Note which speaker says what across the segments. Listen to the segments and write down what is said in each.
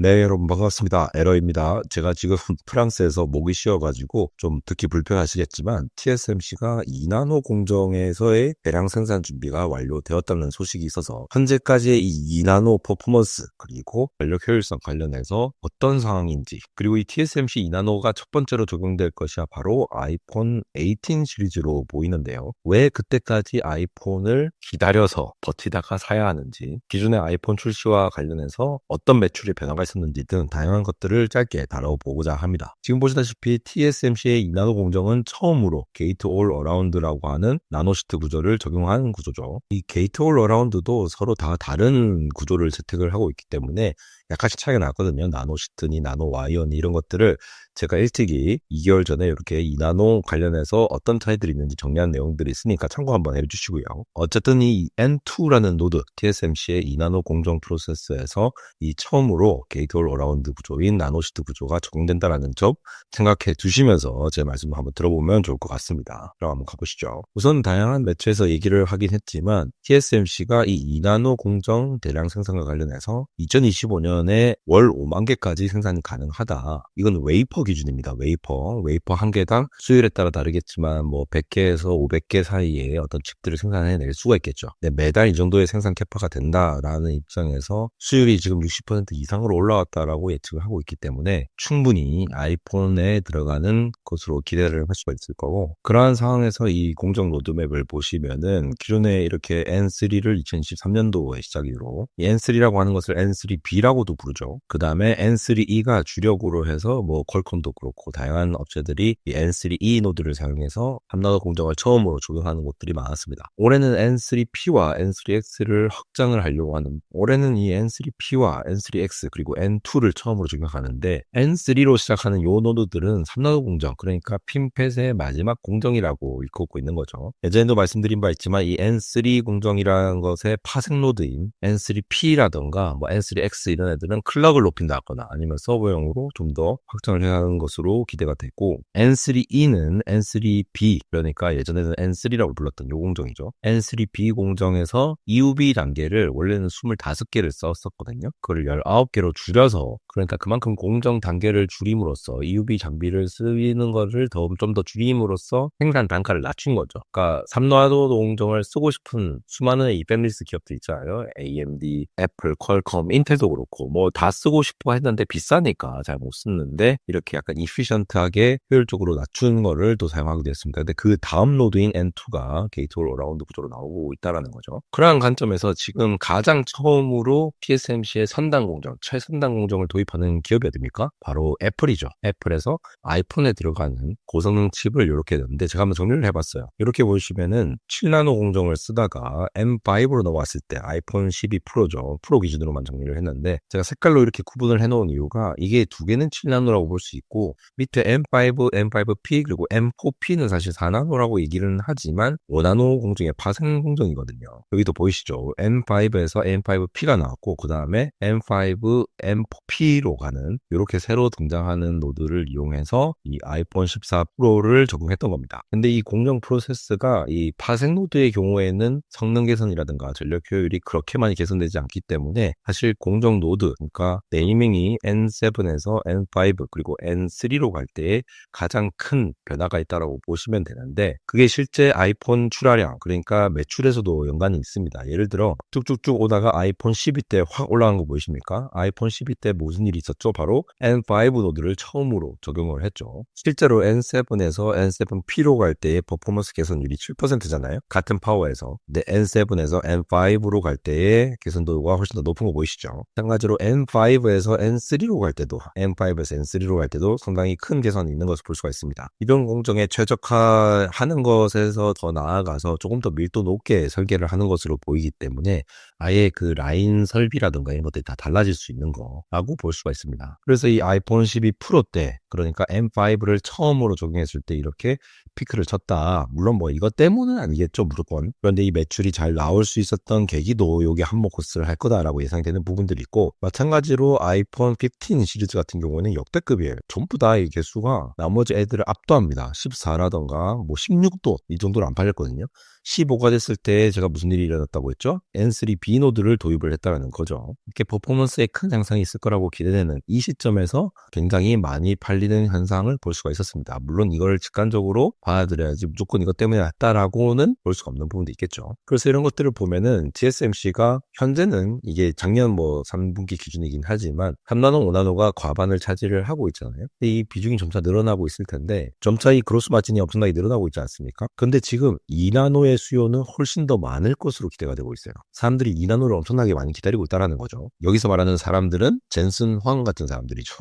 Speaker 1: 네, 여러분 반갑습니다. 에러입니다. 제가 지금 프랑스에서 목이 쉬어가지고 좀 듣기 불편하시겠지만 TSMC가 2나노 공정에서의 대량 생산 준비가 완료되었다는 소식이 있어서 현재까지의 이 2나노 퍼포먼스 그리고 전력 효율성 관련해서 어떤 상황인지, 그리고 이 TSMC 2나노가 첫 번째로 적용될 것이야 바로 아이폰 18 시리즈로 보이는데요. 왜 그때까지 아이폰을 기다려서 버티다가 사야 하는지, 기존의 아이폰 출시와 관련해서 어떤 매출의 변화가 있었는지 등 다양한 것들을 짧게 다뤄보고자 합니다. 지금 보시다시피 TSMC의 2나노 공정은 처음으로 게이트 올 어라운드라고 하는 나노시트 구조를 적용한 구조죠. 이 게이트 올 어라운드도 서로 다 다른 구조를 채택을 하고 있기 때문에 약간씩 차이가 나거든요. 나노시트니 나노와이어니 이런 것들을 제가 일찍이 2개월 전에 이렇게 2나노 관련해서 어떤 차이들이 있는지 정리한 내용들이 있으니까 참고 한번 해주시고요. 어쨌든 이 N2라는 노드, TSMC의 2나노 공정 프로세스에서 이 처음으로 게이트 올 어라운드 구조인 나노시트 구조가 적용된다는 점 생각해 두시면서 제 말씀을 한번 들어보면 좋을 것 같습니다. 그럼 한번 가보시죠. 우선 다양한 매체에서 얘기를 하긴 했지만 TSMC가 이 2나노 공정 대량 생산과 관련해서 2025년에 월 5만 개까지 생산이 가능하다. 이건 웨이퍼 기준입니다. 웨이퍼 한 개당 수율에 따라 다르겠지만 뭐 100개에서 500개 사이에 어떤 칩들을 생산해낼 수가 있겠죠. 매달 이 정도의 생산 캐파가 된다라는 입장에서 수율이 지금 60% 이상으로 올라왔다라고 예측을 하고 있기 때문에 충분히 아이폰에 들어가는 것으로 기대를 할 수가 있을 거고, 그러한 상황에서 이 공정 로드맵을 보시면은 기존에 이렇게 N3를 2023년도에 시작으로 이 N3라고 하는 것을 N3B라고도 부르죠. 그 다음에 N3E가 주력으로 해서 뭐 퀄컴도 그렇고 다양한 업체들이 이 N3E 노드를 사용해서 3나노 공정을 처음으로 적용하는 곳들이 많았습니다. 올해는 N3P와 N3X를 확장을 하려고 하는, 올해는 이 N3P와 N3X 그리고 N2를 처음으로 적용하는데, N3로 시작하는 요 노드들은 3나노 공정, 그러니까 핀펫의 마지막 공정이라고 일컫고 있는 거죠. 예전에도 말씀드린 바 있지만 이 N3 공정이라는 것의 파생 노드인 N3P라던가 뭐 N3X 이런 애들은 클럭을 높인다거나 아니면 서버용으로 좀 더 확장을 해야 하는 것으로 기대가 되고, N3E는 N3B, 그러니까 예전에는 N3라고 불렀던 요 공정이죠. N3B 공정에서 EUV 단계를 원래는 25개를 썼었거든요. 그걸 19개로 줄여서, 그러니까 그만큼 공정 단계를 줄임으로써 EUV 장비를 쓰는 것을 좀 더 줄임으로써 생산 단가를 낮춘 거죠. 그러니까 3나노 공정을 쓰고 싶은 수많은 이 팹리스 기업들 있잖아요. AMD, 애플, 퀄컴, 인텔도 그렇고 뭐 다 쓰고 싶어 했는데 비싸니까 잘 못 쓰는데 이렇게 약간 이피션트하게 효율적으로 낮춘 거를 또 사용하게 됐습니다. 근데 그 다음 노드인 N2가 게이트 올 어라운드 구조로 나오고 있다라는 거죠. 그러한 관점에서 지금 가장 처음으로 TSMC의 선단 공정, 최선단 공정을 도입하는 기업이 어딥니까? 바로 애플이죠. 애플에서 아이폰에 들어가는 고성능 칩을 이렇게 냈는데, 제가 한번 정리를 해봤어요. 이렇게 보시면은 7나노 공정을 쓰다가 M5로 넘어왔을 때 아이폰 12 프로죠. 프로 기준으로만 정리를 했는데, 제가 색깔로 이렇게 구분을 해놓은 이유가 이게 두 개는 7나노라고 볼 수 있고 밑에 M5, M5P 그리고 M4P는 사실 4나노라고 얘기는 하지만 5나노 공정의 파생 공정이거든요. 여기도 보이시죠? M5에서 M5P가 나왔고 그 다음에 M5, M4P로 가는 이렇게 새로 등장하는 노드를 이용해서 이 아이폰 14 프로를 적용했던 겁니다. 근데 이 공정 프로세스가 이 파생 노드의 경우에는 성능 개선이라든가 전력 효율이 그렇게 많이 개선되지 않기 때문에 사실 공정 노드, 그러니까 네이밍이 N7에서 N5 그리고 N3로 갈 때에 가장 큰 변화가 있다고 보시면 되는데, 그게 실제 아이폰 출하량, 그러니까 매출에서도 연관이 있습니다. 예를 들어 쭉쭉쭉 오다가 아이폰 12 때 확 올라간 거 보이십니까? 아이폰 12 때 무슨 일이 있었죠? 바로 N5 노드를 처음으로 적용을 했죠. 실제로 N7에서 N7P로 갈 때의 퍼포먼스 개선율이 7%잖아요. 같은 파워에서. 근데 N7에서 N5로 갈 때의 개선도가 훨씬 더 높은 거 보이시죠? 마찬가지로 N5에서 N3로 갈 때도, N5에서 N3로 갈 때도 상당히 큰 개선이 있는 것을 볼 수가 있습니다. 이런 공정에 최적화하는 것에서 더 나아가서 조금 더 밀도 높게 설계를 하는 것으로 보이기 때문에 아예 그 라인 설비라든가 이런 것들이 다 달라질 수 있는 거라고 볼 수가 있습니다. 그래서 이 아이폰 12 프로 때, 그러니까 M5를 처음으로 적용했을 때 이렇게 피크를 쳤다. 물론 뭐 이것 때문은 아니겠죠, 무조건. 그런데 이 매출이 잘 나올 수 있었던 계기도 요게 한몫 코스를 할 거다라고 예상되는 부분들이 있고, 마찬가지로 아이폰 15 시리즈 같은 경우는 역대급이에요. 전부 다 이 개수가 나머지 애들을 압도합니다. 14라던가 뭐 16도 이 정도로 안 팔렸거든요. 15가 됐을 때 제가 무슨 일이 일어났다고 했죠? N3B 노드를 도입을 했다는 거죠. 이렇게 퍼포먼스에 큰 향상이 있을 거라고 기대되는 이 시점에서 굉장히 많이 팔리는 현상을 볼 수가 있었습니다. 물론 이걸 직관적으로 봐드려야지 무조건 이것 때문에 났다라고는 볼 수가 없는 부분도 있겠죠. 그래서 이런 것들을 보면은 TSMC가 현재는 이게 작년 3분기 기준이긴 하지만 3나노, 5나노가 과반을 차지를 하고 있잖아요. 근데 이 비중이 점차 늘어나고 있을 텐데 점차 이 그로스 마진이 엄청나게 늘어나고 있지 않습니까? 근데 지금 2나노의 수요는 훨씬 더 많을 것으로 기대가 되고 있어요. 사람들이 2나노를 엄청나게 많이 기다리고 있다는 거죠. 여기서 말하는 사람들은 젠슨 황 같은 사람들이죠.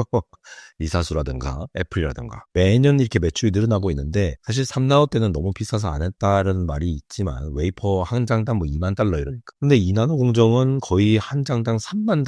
Speaker 1: 리사수라든가 애플이라든가 매년 이렇게 매출이 늘어나고 있는데 사실 3나노 때는 너무 비싸서 안 했다는 말이 있지만 웨이퍼 한 장당 $2만 이러니까. 근데 2나노 공정은 거의 한 장당 $3만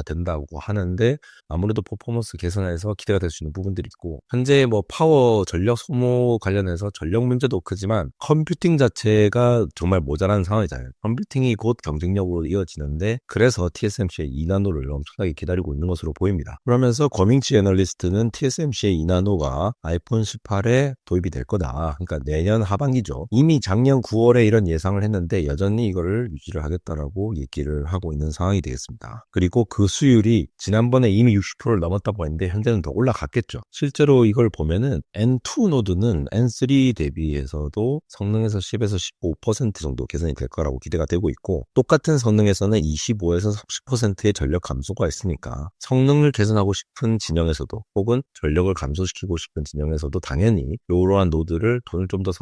Speaker 1: 된다고 하는데 아무래도 퍼포먼스 개선해서 기대가 될 수 있는 부분들이 있고 현재 파워 전력 소모 관련해서 전력 문제도 크지만 컴퓨팅 자체가 정말 모자란 상황이잖아요. 컴퓨팅이 곧 경쟁력으로 이어지는데 그래서 TSMC의 2나노를 엄청나게 기다리고 있는 것으로 보입니다. 그러면서 거밍치 애널리스트는 TSMC의 2나노가 아이폰 18에 도입이 될 거다. 그러니까 내년 하반기죠. 이미 작년 9월에 이런 예상을 했는데 여전히 이거를 유지를 하겠다라고 얘기를 하고 있는 상황이 되겠습니다. 그리고 그 수율이 지난번에 이미 60%를 넘었다고 했는데 현재는 더 올라갔겠죠. 실제로 이걸 보면은 N2 노드는 N3 대비해서도 성능에서 10에서 15% 정도 개선이 될 거라고 기대가 되고 있고 똑같은 성능에서는 25에서 30%의 전력 감소가 있으니까 성능을 개선하고 싶은 진영에서도 혹은 전력을 감소시키고 싶은 진영에서도 당연히 이러한 노드를 돈을 좀 더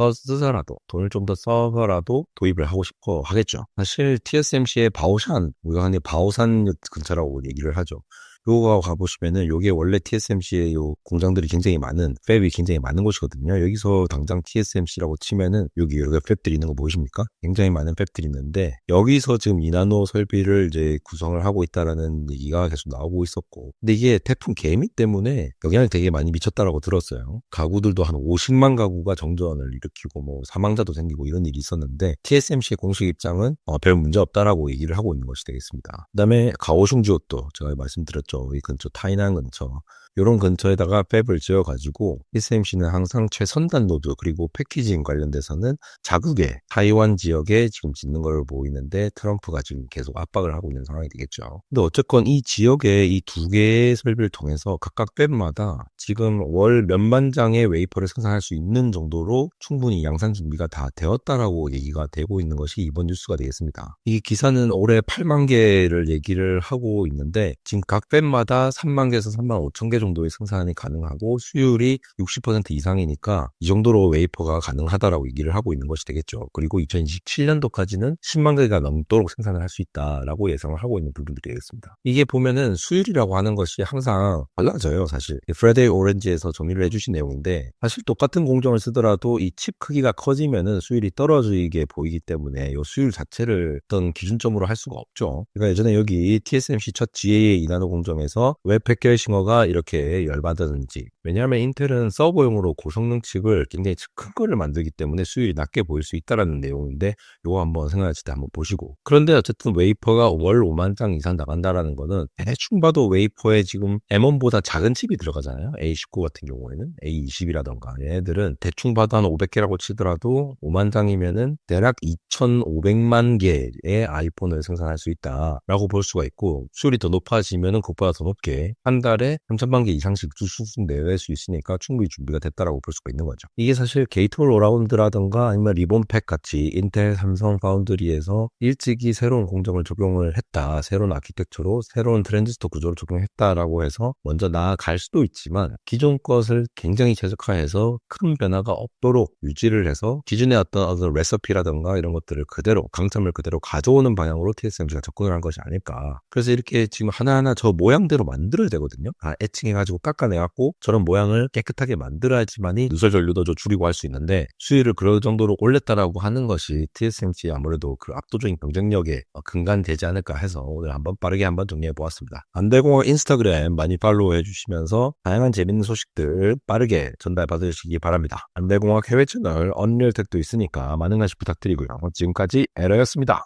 Speaker 1: 써서라도 도입을 하고 싶어 하겠죠. 사실 TSMC의 바오샨, 우리가 흔히 바오산 근처라고 얘기를 하죠. 요거 가보시면은 요게 원래 TSMC의 요 공장들이 굉장히 많은 팹이 굉장히 많은 곳이거든요. 여기서 당장 TSMC라고 치면은 여기 여러 팹들이 있는 거 보이십니까? 굉장히 많은 팹들이 있는데 여기서 지금 2나노 설비를 이제 구성을 하고 있다라는 얘기가 계속 나오고 있었고 근데 이게 태풍 개미 때문에 영향을 되게 많이 미쳤다라고 들었어요. 가구들도 한 50만 가구가 정전을 일으키고 사망자도 생기고 이런 일이 있었는데 TSMC의 공식 입장은 별 문제 없다라고 얘기를 하고 있는 것이 되겠습니다. 그다음에 가오슝지옷도 제가 말씀드렸죠. 이 근처 타이난 근처 이런 근처에다가 팹을 지어가지고 TSMC는 항상 최선단 노드 그리고 패키징 관련돼서는 자국의 타이완 지역에 지금 짓는 걸 보이는데 트럼프가 지금 계속 압박을 하고 있는 상황이 되겠죠. 근데 어쨌건 이 지역에 이 두 개의 설비를 통해서 각각 팹마다 지금 월 몇만 장의 웨이퍼를 생산할 수 있는 정도로 충분히 양산 준비가 다 되었다라고 얘기가 되고 있는 것이 이번 뉴스가 되겠습니다. 이 기사는 올해 8만 개를 얘기를 하고 있는데 지금 각 팹마다 3만 개에서 3만 5천 개 정도의 생산이 가능하고 수율이 60% 이상이니까 이 정도로 웨이퍼가 가능하다라고 얘기를 하고 있는 것이 되겠죠. 그리고 2027년도까지는 10만 개가 넘도록 생산을 할 수 있다라고 예상을 하고 있는 부분들이 되겠습니다. 이게 보면은 수율이라고 하는 것이 항상 달라져요. 사실 프라이데이 오렌지에서 정리를 해주신 내용인데 사실 똑같은 공정을 쓰더라도 이 칩 크기가 커지면은 수율이 떨어지게 보이기 때문에 이 수율 자체를 어떤 기준점으로 할 수가 없죠. 그러니까 예전에 여기 TSMC 첫 GAA 2나노 공정에서 왜 팩결싱어가 이렇게 열받았는지 왜냐하면 인텔은 서버용으로 고성능 칩을 굉장히 큰 거를 만들기 때문에 수율이 낮게 보일 수 있다는 내용인데 이거 한번 생각하실 때 한번 보시고 그런데 어쨌든 웨이퍼가 월 5만 장 이상 나간다라는 거는 대충 봐도 웨이퍼에 지금 M1보다 작은 칩이 들어가잖아요. A19 같은 경우에는 A20이라던가 얘네들은 대충 봐도 한 500개라고 치더라도 5만 장이면은 대략 2,500만 개의 아이폰을 생산할 수 있다라고 볼 수가 있고 수율이 더 높아지면은 그것보다 더 높게 한 달에 3천만 개 이상씩 쑥쑥 내외 수 있으니까 충분히 준비가 됐다라고 볼 수가 있는 거죠. 이게 사실 게이트 올 어라운드라던가 아니면 리본팩 같이 인텔, 삼성 파운드리에서 일찍이 새로운 공정을 적용을 했다. 새로운 아키텍처로 새로운 트랜지스터 구조를 적용했다라고 해서 먼저 나아갈 수도 있지만 기존 것을 굉장히 최적화해서 큰 변화가 없도록 유지를 해서 기존의 어떤 레시피라던가 이런 것들을 그대로 강점을 그대로 가져오는 방향으로 TSMC가 접근을 한 것이 아닐까. 그래서 이렇게 지금 하나하나 저 모양대로 만들어야 되거든요. 애칭해가지고 깎아내갖고 저런 모양을 깨끗하게 만들어야지만이 누설 전류도 좀 줄이고 할 수 있는데 수위를 그 정도로 올렸다라고 하는 것이 TSMC 아무래도 그 압도적인 경쟁력에 근간되지 않을까 해서 오늘 한번 빠르게 한번 정리해 보았습니다. 안대공학 인스타그램 많이 팔로우 해주시면서 다양한 재밌는 소식들 빠르게 전달 받으시기 바랍니다. 안대공학 해외 채널 언리얼텍도 있으니까 많은 관심 부탁드리고요. 지금까지 에러였습니다.